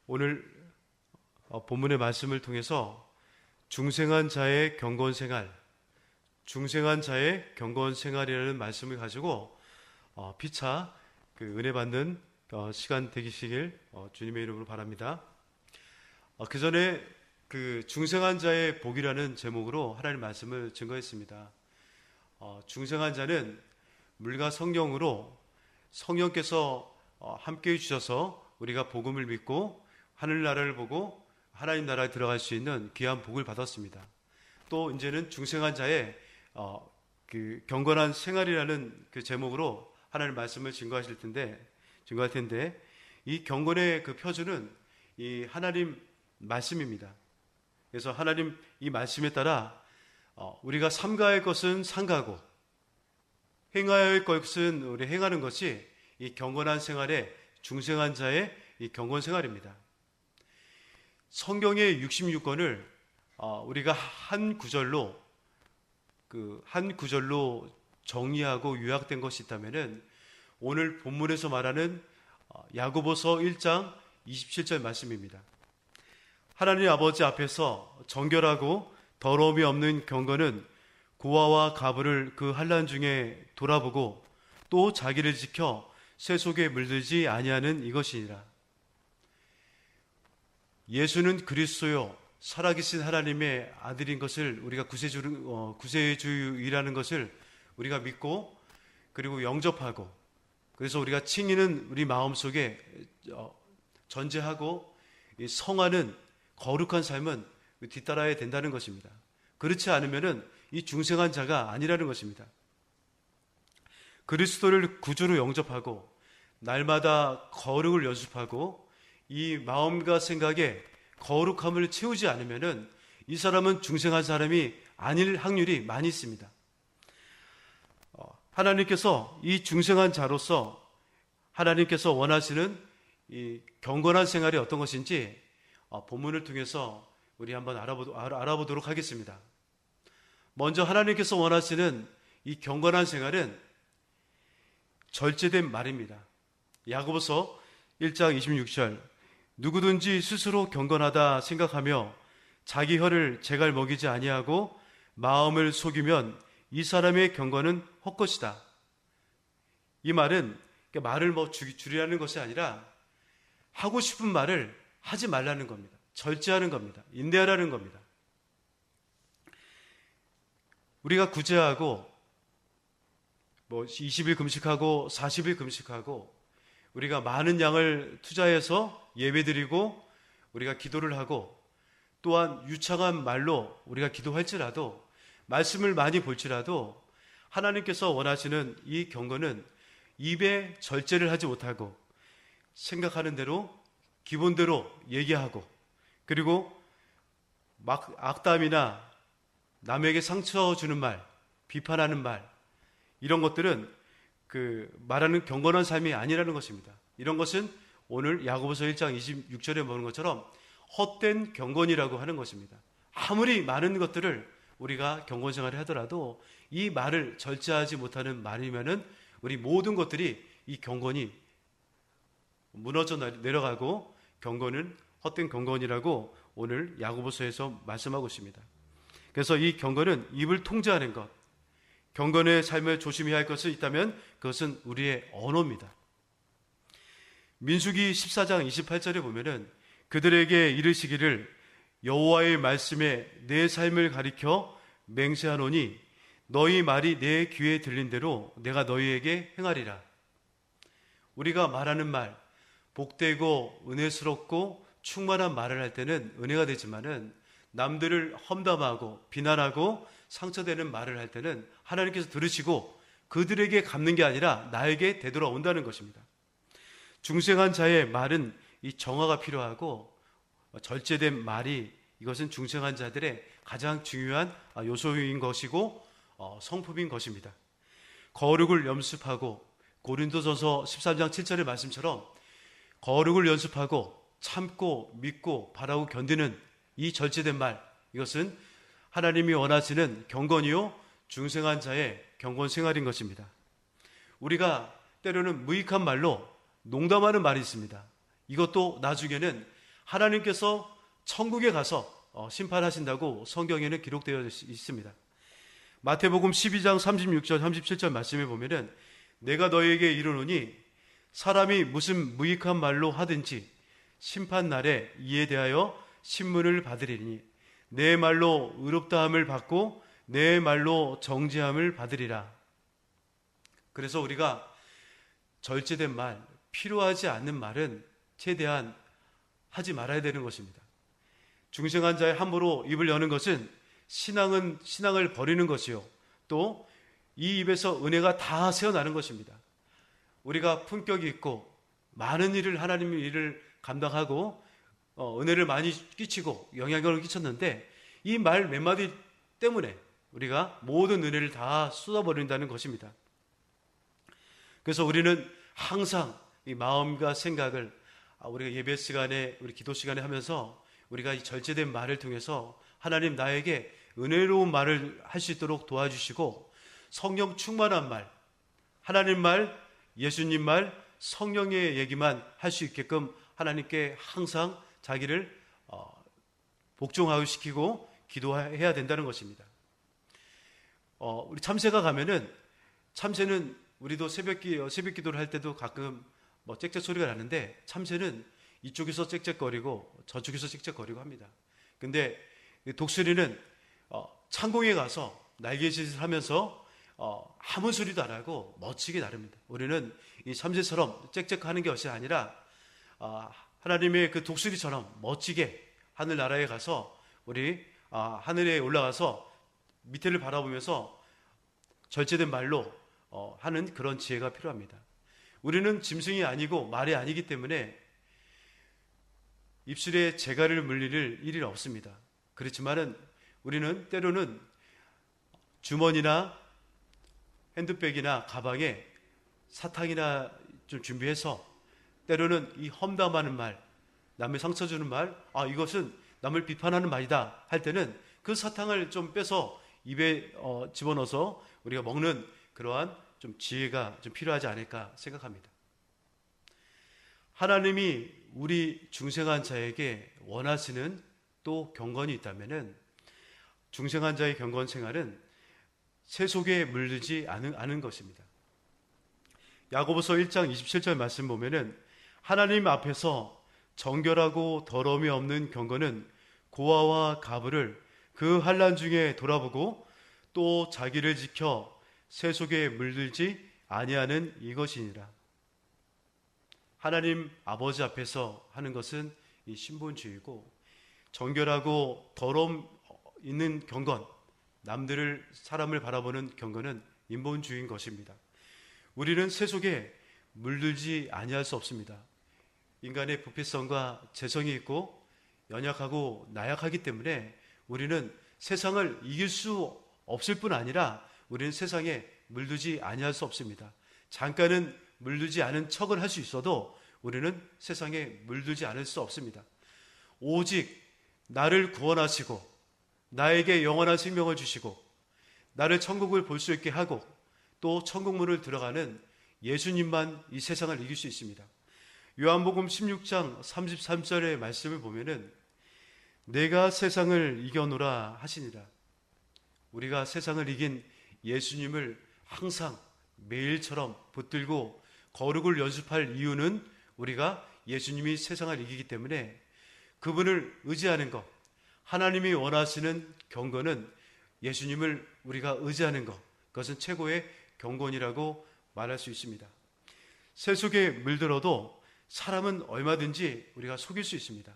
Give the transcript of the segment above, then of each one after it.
오늘 본문의 말씀을 통해서 중생한 자의 경건 생활, 중생한 자의 경건 생활이라는 말씀을 가지고 피차 은혜 받는 시간 되시길 주님의 이름으로 바랍니다. 그 전에 중생한 자의 복이라는 제목으로 하나님 말씀을 증거했습니다. 중생한 자는 물과 성령으로 성령께서 함께해 주셔서 우리가 복음을 믿고 하늘나라를 보고 하나님 나라에 들어갈 수 있는 귀한 복을 받았습니다. 또 이제는 중생한 자의 경건한 생활이라는 제목으로 하나님 말씀을 증거할 텐데 이 경건의 표준은 이 하나님 말씀입니다. 그래서 하나님 이 말씀에 따라 우리가 삼가할 것은 삼가고 행하여야 할 것은 우리 행하는 것이 이 경건한 생활의 중생한 자의 이 경건 생활입니다. 성경의 66권을 우리가 한 구절로 정리하고 요약된 것이 있다면은 오늘 본문에서 말하는 야고보서 1장 27절 말씀입니다. 하나님 아버지 앞에서 정결하고 더러움이 없는 경건은 고아와 가부를 그 환난 중에 돌아보고 또 자기를 지켜 새 속에 물들지 아니하는 이것이니라. 예수는 그리스도요 살아계신 하나님의 아들인 것을 우리가 구세주이라는 것을 우리가 믿고 그리고 영접하고, 그래서 우리가 칭의는 우리 마음속에 전제하고 성하는 거룩한 삶은 뒤따라야 된다는 것입니다. 그렇지 않으면은 이 중생한 자가 아니라는 것입니다. 그리스도를 구주로 영접하고 날마다 거룩을 연습하고 이 마음과 생각에 거룩함을 채우지 않으면은 이 사람은 중생한 사람이 아닐 확률이 많이 있습니다. 하나님께서 이 중생한 자로서 하나님께서 원하시는 이 경건한 생활이 어떤 것인지 본문을 통해서 우리 한번 알아보도록 하겠습니다. 먼저 하나님께서 원하시는 이 경건한 생활은 절제된 말입니다. 야고보서 1장 26절, 누구든지 스스로 경건하다 생각하며 자기 혀를 제갈 먹이지 아니하고 마음을 속이면 이 사람의 경건은 헛것이다. 이 말은 말을 줄이라는 것이 아니라 하고 싶은 말을 하지 말라는 겁니다. 절제하는 겁니다. 인내하라는 겁니다. 우리가 구제하고 20일 금식하고 40일 금식하고 우리가 많은 양을 투자해서 예배드리고 우리가 기도를 하고 또한 유창한 말로 우리가 기도할지라도 말씀을 많이 볼지라도 하나님께서 원하시는 이 경건은 입에 절제를 하지 못하고 생각하는 대로 기본대로 얘기하고 그리고 막 악담이나 남에게 상처 주는 말, 비판하는 말, 이런 것들은 말하는 경건한 삶이 아니라는 것입니다. 이런 것은 오늘 야고보서 1장 26절에 보는 것처럼 헛된 경건이라고 하는 것입니다. 아무리 많은 것들을 우리가 경건 생활을 하더라도 이 말을 절제하지 못하는 말이면은 우리 모든 것들이 이 경건이 무너져 내려가고 경건은 헛된 경건이라고 오늘 야고보서에서 말씀하고 있습니다. 그래서 이 경건은 입을 통제하는 것, 경건의 삶을 조심해야 할 것이 있다면 그것은 우리의 언어입니다. 민수기 14장 28절에 보면은 그들에게 이르시기를 여호와의 말씀에 내 삶을 가리켜 맹세하노니 너희 말이 내 귀에 들린 대로 내가 너희에게 행하리라. 우리가 말하는 말, 복되고 은혜스럽고 충만한 말을 할 때는 은혜가 되지만은 남들을 험담하고 비난하고 상처되는 말을 할 때는 하나님께서 들으시고 그들에게 갚는 게 아니라 나에게 되돌아온다는 것입니다. 중생한 자의 말은 이 정화가 필요하고 절제된 말이 이것은 중생한 자들의 가장 중요한 요소인 것이고 성품인 것입니다. 거룩을 연습하고 고린도전서 13장 7절의 말씀처럼 거룩을 연습하고 참고 믿고 바라고 견디는 이 절제된 말, 이것은 하나님이 원하시는 경건이요 중생한 자의 경건 생활인 것입니다. 우리가 때로는 무익한 말로 농담하는 말이 있습니다. 이것도 나중에는 하나님께서 천국에 가서 심판하신다고 성경에는 기록되어 있습니다. 마태복음 12장 36절 37절 말씀에 보면은 내가 너희에게 이르노니 사람이 무슨 무익한 말로 하든지 심판날에 이에 대하여 신문을 받으리니 내 말로 의롭다함을 받고 내 말로 정죄함을 받으리라. 그래서 우리가 절제된 말, 필요하지 않는 말은 최대한 하지 말아야 되는 것입니다. 중생한 자의 함부로 입을 여는 것은 신앙을 버리는 것이요, 또 이 입에서 은혜가 다 새어나는 것입니다. 우리가 품격이 있고 많은 일을, 하나님의 일을 감당하고 은혜를 많이 끼치고 영향력을 끼쳤는데 이 말 몇 마디 때문에 우리가 모든 은혜를 다 쏟아버린다는 것입니다. 그래서 우리는 항상 이 마음과 생각을 우리가 예배 시간에, 우리 기도 시간에 하면서 우리가 이 절제된 말을 통해서 하나님 나에게 은혜로운 말을 할 수 있도록 도와주시고 성령 충만한 말, 하나님 말, 예수님 말, 성령의 얘기만 할 수 있게끔 하나님께 항상 자기를 복종하고 시키고 기도해야 된다는 것입니다. 우리 참새가 가면은, 참새는 우리도 새벽 기도를 할 때도 가끔 짹짹 소리가 나는데 참새는 이쪽에서 짹짹거리고 저쪽에서 짹짹거리고 합니다. 근데 독수리는 창공에 가서 날개짓을 하면서 아무 소리도 안 하고 멋지게 나릅니다. 우리는 이 참새처럼 짹짹하는 것이 아니라 하나님의 그 독수리처럼 멋지게 하늘나라에 가서 우리 하늘에 올라가서 밑에를 바라보면서 절제된 말로 하는 그런 지혜가 필요합니다. 우리는 짐승이 아니고 말이 아니기 때문에 입술에 재갈을 물릴 일은 없습니다. 그렇지만은 우리는 때로는 주머니나 핸드백이나 가방에 사탕이나 좀 준비해서 때로는 이 험담하는 말, 남의 상처 주는 말, 이것은 남을 비판하는 말이다 할 때는 그 사탕을 좀 빼서 입에 집어넣어서 우리가 먹는 그러한 좀 지혜가 좀 필요하지 않을까 생각합니다. 하나님이 우리 중생한 자에게 원하시는 또 경건이 있다면은 중생한 자의 경건 생활은 세속에 물들지 않은 것입니다. 야고보서 1장 27절 말씀 보면은 하나님 앞에서 정결하고 더러움이 없는 경건은 고아와 가부를 그 환난 중에 돌아보고 또 자기를 지켜 세속에 물들지 아니하는 이것이니라. 하나님 아버지 앞에서 하는 것은 이 신본주의고, 정결하고 더러움 있는 경건, 남들을, 사람을 바라보는 경건은 인본주의인 것입니다. 우리는 세속에 물들지 아니할 수 없습니다. 인간의 부패성과 재성이 있고 연약하고 나약하기 때문에 우리는 세상을 이길 수 없을 뿐 아니라 우리는 세상에 물들지 아니할 수 없습니다. 잠깐은 물들지 않은 척을 할 수 있어도 우리는 세상에 물들지 않을 수 없습니다. 오직 나를 구원하시고 나에게 영원한 생명을 주시고 나를 천국을 볼 수 있게 하고 또 천국문을 들어가는 예수님만 이 세상을 이길 수 있습니다. 요한복음 16장 33절의 말씀을 보면은 내가 세상을 이겨노라 하시니라. 우리가 세상을 이긴 예수님을 항상 매일처럼 붙들고 거룩을 연습할 이유는 우리가 예수님이 세상을 이기기 때문에 그분을 의지하는 것, 하나님이 원하시는 경건은 예수님을 우리가 의지하는 것, 그것은 최고의 경건이라고 말할 수 있습니다. 세속에 물들어도 사람은 얼마든지 우리가 속일 수 있습니다.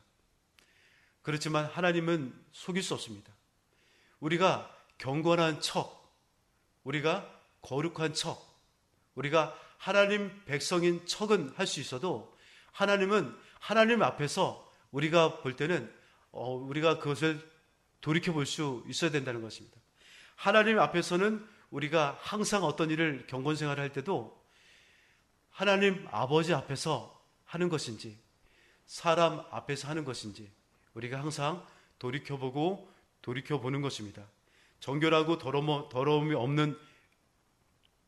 그렇지만 하나님은 속일 수 없습니다. 우리가 경건한 척, 우리가 거룩한 척, 우리가 하나님 백성인 척은 할 수 있어도 하나님은 하나님 앞에서 우리가 볼 때는 우리가 그것을 돌이켜볼 수 있어야 된다는 것입니다. 하나님 앞에서는 우리가 항상 어떤 일을 경건생활을 할 때도 하나님 아버지 앞에서 하는 것인지 사람 앞에서 하는 것인지 우리가 항상 돌이켜보는 것입니다. 정결하고 더러움이 없는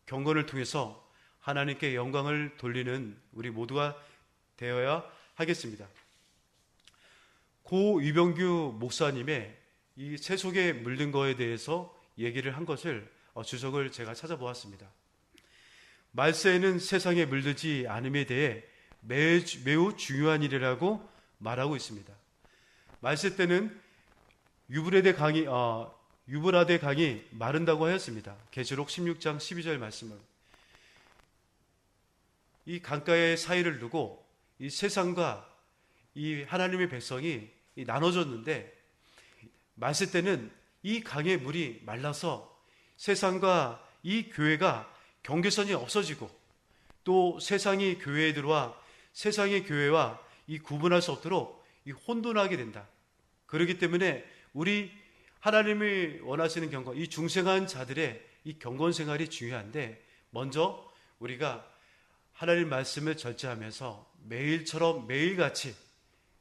경건을 통해서 하나님께 영광을 돌리는 우리 모두가 되어야 하겠습니다. 고 이병규 목사님의 이 새 속에 물든 거에 대해서 얘기를 한 것을 주석을 제가 찾아보았습니다. 말세에는 세상에 물들지 않음에 대해 매우 중요한 일이라고 말하고 있습니다. 말세 때는 유브라데 강이 마른다고 하였습니다. 계시록 16장 12절 말씀을. 이 강가의 사이를 두고 이 세상과 이 하나님의 백성이 나눠졌는데, 말세 때는 이 강의 물이 말라서 세상과 이 교회가 경계선이 없어지고, 또 세상이 교회에 들어와 세상의 교회와 이 구분할 수 없도록 이 혼돈하게 된다. 그렇기 때문에 우리 하나님이 원하시는 경건, 이 중생한 자들의 이 경건 생활이 중요한데, 먼저 우리가 하나님 말씀을 절제하면서 매일처럼 매일같이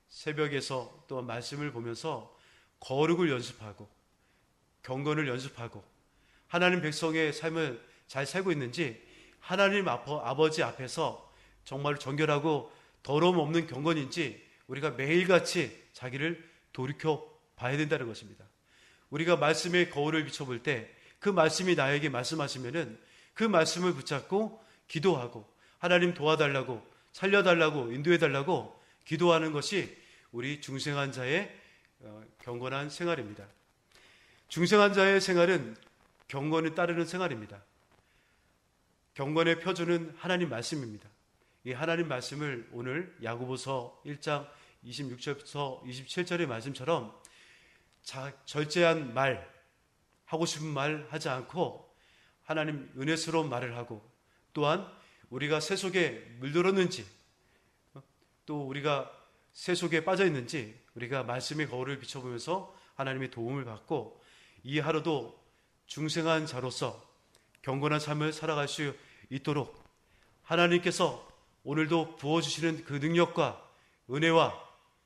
새벽에서 또 말씀을 보면서 거룩을 연습하고 경건을 연습하고 하나님 백성의 삶을 잘 살고 있는지 하나님 아버지 앞에서 정말 정결하고 더러움 없는 경건인지 우리가 매일같이 자기를 돌이켜 봐야 된다는 것입니다. 우리가 말씀의 거울을 비춰볼 때 그 말씀이 나에게 말씀하시면은 그 말씀을 붙잡고 기도하고 하나님 도와달라고, 살려달라고, 인도해달라고 기도하는 것이 우리 중생한 자의 경건한 생활입니다. 중생한 자의 생활은 경건을 따르는 생활입니다. 경건의 표준은 하나님 말씀입니다. 이 하나님 말씀을 오늘 야고보서 1장 26절부터 27절의 말씀처럼 절제한 말, 하고 싶은 말 하지 않고 하나님 은혜스러운 말을 하고, 또한 우리가 새 속에 물들었는지 또 우리가 새 속에 빠져 있는지 우리가 말씀의 거울을 비춰보면서 하나님의 도움을 받고 이 하루도 중생한 자로서 경건한 삶을 살아갈 수 있도록 하나님께서 오늘도 부어주시는 그 능력과 은혜와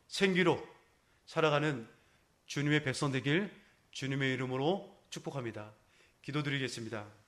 생기로 살아가는 주님의 백성 되길 주님의 이름으로 축복합니다. 기도드리겠습니다.